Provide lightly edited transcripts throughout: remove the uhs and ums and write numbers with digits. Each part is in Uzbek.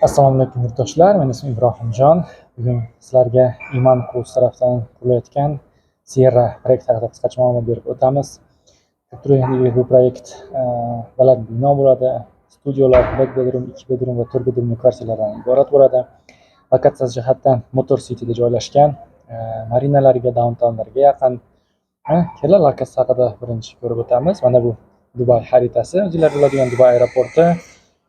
Assalomu alaykum yurtdoshlar, men ismim Ibrohimjon. Bugun sizlarga Iman Kurs tarafdan qurilayotgan Sierra proyekti haqida qisqacha ma'lumot berib o'tamiz. Bu proyekt baland bino bo'ladi. Studiolar 1 bedroom, 2 bedroom va 4 bedroomli kvartiralardan iborat bo'ladi. Lokatsiyasi jihatdan Motor Cityda joylashgan, marinalarga, downtownlarga yaqin. Kelar lokatsiya haqida birinchi ko'rib o'tamiz. Mana bu Dubay xaritasi, o'zingizlar biladigan Dubay aeroporti,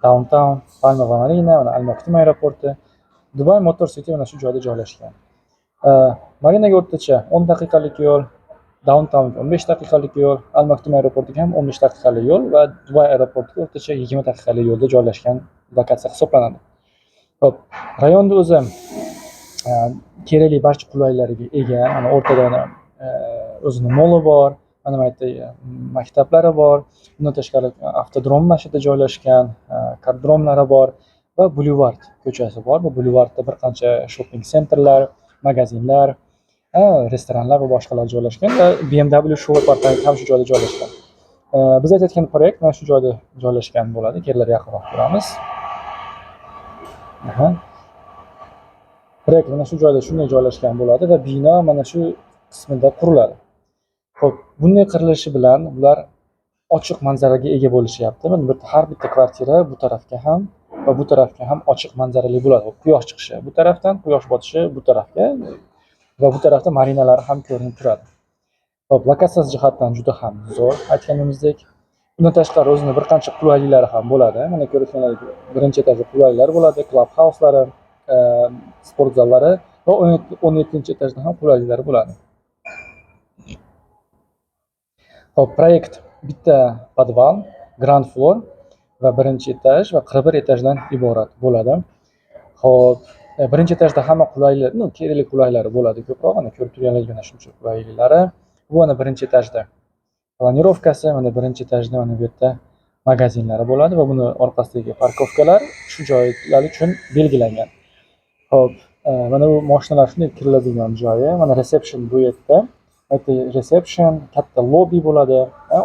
Downtown, Palma va Marina, mana Al-Maktoum aeroporti, Dubai Motor City mana shu joyda joylashgan. Marinaga o'rtacha 10 daqiqalik yo'l, Downtownga 15 daqiqalik yo'l, Al-Maktoum aeroportiga ham 15 daqiqalik yo'l va Dubai aeroportiga o'rtacha 20 daqiqalik yo'lda joylashgan lokatsiya hisoblanadi. Xo'p, rayonda o'zi kerakli barcha qulayliklarga ega. Mana o'rtada o'zini moli bor, mana bu yerda maktablari bor. Bundan tashqari avtodrom mashida joylashgan, kardromlari bor va Boulevard ko'chasi bor. Bu Boulevardda bir qancha shopping sentrlar, magazinlar, restoranlar va boshqalar joylashgan va BMW show apartament ham shu joyda joylashgan. Biz aytayotgan proyekt mana shu joyda joylashgan bo'ladi. Kelar yaqinroq ko'ramiz. Proyekt mana shu joyda shunday joylashgan bo'ladi va bino mana shu qismida quriladi. Xo'p, bunday qurilishi bilan ular ochiq manzaraga ega bo'lishyapti. Mana bu har bitta kvartira bu tarafga ham va bu tarafga ham ochiq manzarali bo'ladi. Quyosh chiqishi bu tarafdan, quyosh botishi bu tarafga va bu tarafda marinalar ham ko'rinib turadi. Xo'p, lokatsiyasi jihatdan juda ham zo'r, aytganimizdek. Bundan tashqari o'zining bir qancha qulayliklari ham bo'ladi. Mana ko'rayotganlaringiz birinchi etajda qulayliklar bo'ladi, klub hauslari, sport zallari va 17-etajda ham qulayliklari bo'ladi. Xo'p, proyekt bitta podval, ground floor va birinchi etaj va 41 etajdan iborat bo'ladi. Xo'p, birinchi etajda hamma qulaylik, kerakli qulayliklari bo'ladi ko'proq. Mana ko'rib turganingizdek mana shuncha qulayliklari. Bu mana birinchi etajda planirovkasi, mana birinchi etajda mana bu yerda magazinlari bo'ladi va buni orqasidagi parkovkalar shu joylar uchun belgilangan. Xo'p, mana bu mashinalar shunday kiriladigan joyi. Mana reception bu yerda. Reception, katta lobby bo'ladi,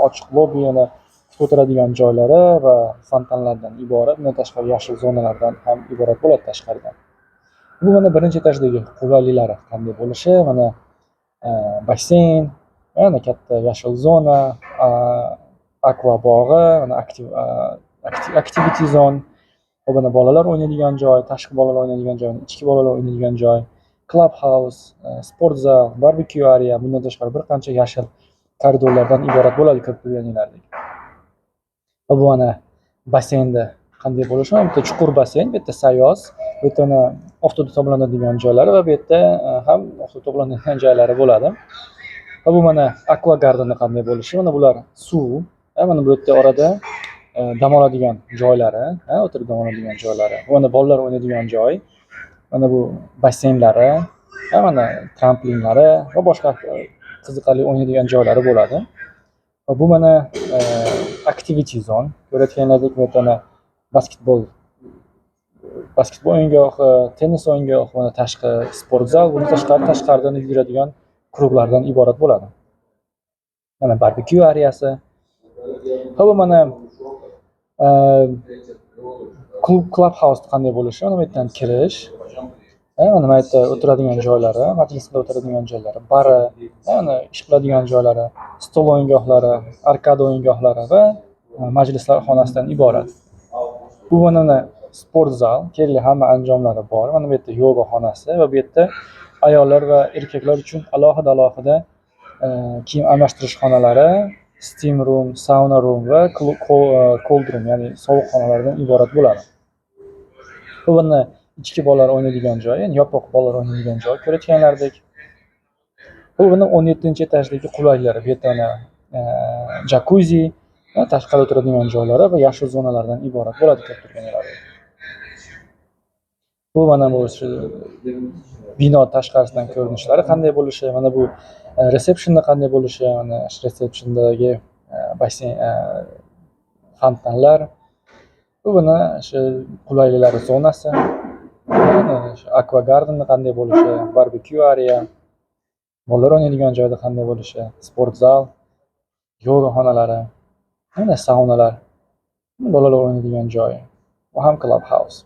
ochiq lobby, yana kutib o'tiradigan joylari va fontanlardan iborat. Bundan tashqari yashil zonalardan ham iborat bo'ladi tashqaridan. Bu mana birinchi etajdagi qulayliklari qanday bo'lishi, mana basseyn, yana katta yashil zona, akva bog'i, mana activity zone, mana bolalar o'ynaydigan joy, tashqi bolalar o'ynaydigan joy, ichki bolalar o'ynaydigan joy, club house, sport zal, barbecue area, bundan tashqari bir qancha yashil koridorlardan iborat bo'ladi ko'p turganinglardek. Va bu mana basseynda qanday bo'lishi, bu yerda chuqur basseyn, bu yerda sayoz, bu yerda mana oftobda to'planadigan joylari va bu yerda ham oftobda to'planadigan joylari bo'ladi. Va bu mana aqua garden qanday bo'lishi, mana bular suv, mana bu yerda orada dam oladigan joylari, o'tirib dam oladigan joylari. Mana bolalar o'ynaydigan joy. Mana bu basseynlari, mana tramplinlari va boshqa qiziqarli o'ynaydigan joylari bo'ladi. Va bu mana activity zone. Ko'rayotganlaringizdek, bu yerda basketbol o'yingohi, tennis o'yingohi, mana tashqi sport zal, bundan tashqaridan yuguradigan klublardan iborat bo'ladi. Mana barbecue areasi. Va bu mana club house qanday bo'lishi, mana bu yerdan kirish, mana bu yerda o'tiradigan joylari, majlisda o'tiradigan joylari, bari, mana ish qiladigan joylari, stol o'yingohlari, arkada o'yingohlari va majlislar xonasidan iborat. Bu mana sport zal, kerakli hamma anjomlari bor. Mana bu yerda yoga xonasi va bu yerda ayollar va erkaklar uchun alohida kiyim almashtirish xonalari, steam room, sauna room va cold room, ya'ni sovuq xonalardan iborat bo'ladi. Bu mana ichki bolalar o'ynaydigan joy, ya'ni yopiq bolalar o'ynaydigan joy ko'rayotganlaridek. Bu mana 17-etajdagi qulayliklari. Bu yerda jacuzzi, tashqarida o'tiradigan joylari va yashil zonalardan iborat bo'ladi ko'rib turganingizdek. Bu mana bu bino tashqarisidan ko'rinishlari qanday bo'lishi, mana bu receptionda qanday bo'lishi, mana receptiondagi basseyn, fontanlar. Bu mana shu qulayliklar zonasi, mana shu aqua garden qanday bo'lishi, barbecue area, bolalar o'ynaydigan joyda qanday bo'lishi, sport zal, yoga xonalari, mana saunalar, bolalar o'ynaydigan joy. bu ham Clubhouse.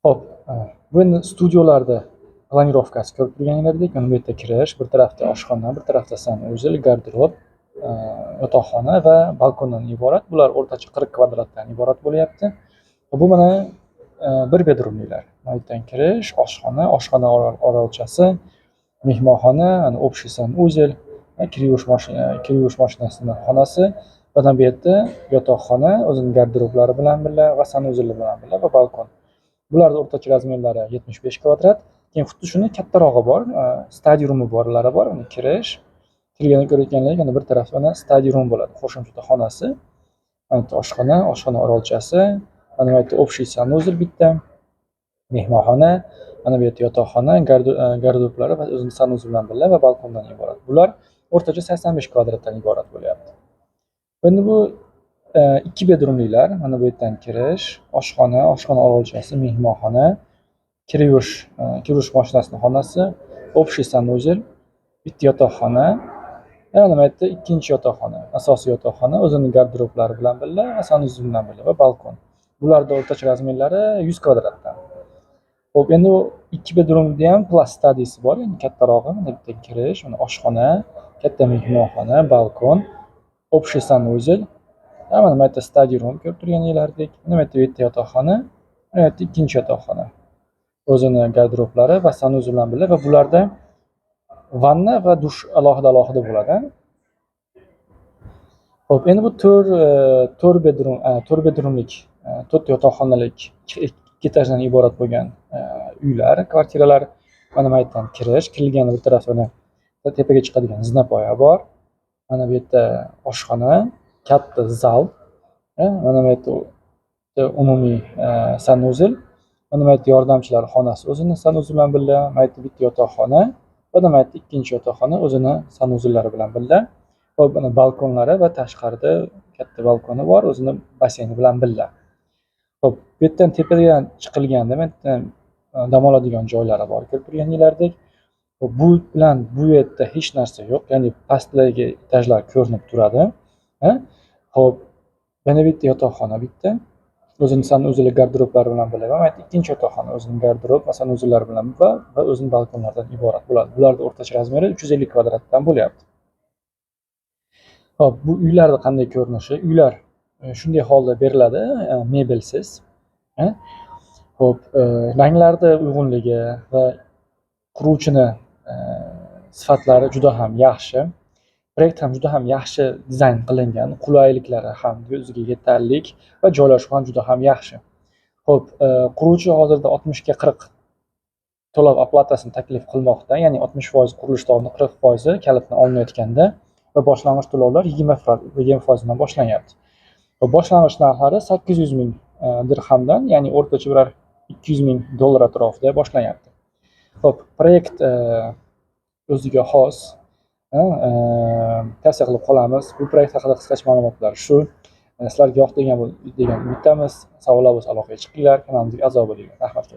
Hop, bu endi studiolarda planirovkasi ko'rib turganinglardek, mana bu yerda kirish, bir tarafda oshxona, bir tarafda sanuzel, garderob, yotoqxona va balkondan iborat. Bular o'rtacha 40 kvadratdan iborat bo'lyapti. Bu mana bir bedroomliklar. Mana bu yerdan kirish, oshxona orolchasi, mehmonxona, общий sanuzel, kir yuvish mashinasining xonasi, va bu yerda yotoqxona, o'zining garderoblari bilan birga va sanuzeli bilan birga va balkon. Bularning o'rtacha razmerlari 75 kvadrat. Keyin xuddi shuni kattarog'i bor, study roomi borlari bor. Uni kirganda ko'rayotganlaring, mana bir tarafda mana study room bo'ladi, qo'shimcha xonasi. Mana bu oshxona orolchasi, mana bu yerda общий sanuzel bitta, mehmonxona, mana bu yerda yotoqxona, garderoblari va o'zining sanuzel bilan birga va balkondan iborat. Bular o'rtacha 85 kvadratdan iborat bo'lyapti. Endi bu 2 bedroomliklar, mana bu yerdan kirish, oshxona orolchasi, mehmonxona, kir yuvish mashinasining xonasi, общий sanuzel, bitta yotoqxona, mana bu yerda ikkinchi yotoqxona, asosiy yotoqxona, o'zining garderoblari bilan birga va sanuzel bilan birga va balkon. Bularning o'rtacha razmerlari 100 kvadratdan. Xo'p, endi u 2 bedroomda ham plus studiyasi bor, endi kattarog'i. Mana bu yerdan kirish, mana oshxona, katta mehmonxona, balkon, общий sanuzel. Mana bu yerda study room ko'rib turganinglardek, mana bu yerda yotoqxona, mana bu yerda ikkinchi yotoqxona. O'zini garderoblari va sanuzel bilan birga va bularda vanna va dush alohida bo'ladi. Xo'p, endi bu 4 bedroomlik, 4 yotoqxonalik, 2 etajdan iborat bo'lgan uylar, kvartiralar. Mana bu yerdan kirilganda bir tarafda tepaga chiqadigan zinapoya bor. Mana bu yerda oshxona, katta zal, mana bu yerda umumiy sanuzel, mana bu yerda yordamchilar xonasi o'zini sanuzel bilan birga, mana bu yerda bitta yotoqxona va mana bu yerda ikkinchi yotoqxona o'zini sanuzellari bilan birga. Xo'p, mana balkonlari va tashqarida katta balkoni bor, o'zini baseyni bilan birga. Xo'p, bu yerdan tepaga chiqilganda mana bu yerdan dam oladigan joylari bor ko'rib turganinglardek. Bu bilan bu yerda hech narsa yo'q, ya'ni pastdagi etajlar ko'rinib turadi. Xo'p, yana bitta yotoqxona o'zining sanuzeli, garderoblari bilan birga, mana bu ikkinchi yotoqxona o'zining garderob va sanuzellari bilan va o'zining balkonlaridan iborat bo'ladi. Bularning o'rtacha razmeri 350 kvadratdan bo'lyapti. Xo'p, bu uylarning qanday ko'rinishi? Uylar shunday holda beriladi, mebelsiz. Xo'p, ranglarning uyg'unligi va quruvchini sifatlari juda ham yaxshi. Proyekt ham juda ham yaxshi dizayn qilingan, qulayliklari ham o'ziga yetarli va joylashuv ham juda ham yaxshi. Xo'p, quruvchi hozirda 60 ga 40 to'lov oplatasini taklif qilmoqda, ya'ni 60% qurilish to'lovining 40% kalitni olinayotganda va boshlang'ich to'lovlar 20% dan boshlanyapti. Va boshlang'ich narxlari 800 ming dirhamdan, ya'ni o'rtacha bir 200 ming dollar atrofida boshlanyapti. Xo'p, proyekt o'ziga xos, tavsiya qilib qolamiz. Bu proyekt haqida qisqacha ma'lumotlar shu. Sizlarga yoqdi degan umiddamiz. Savollar bo'lsa aloqaga chiqinglar, kanalimizga a'zo bo'linglar. Rahmat.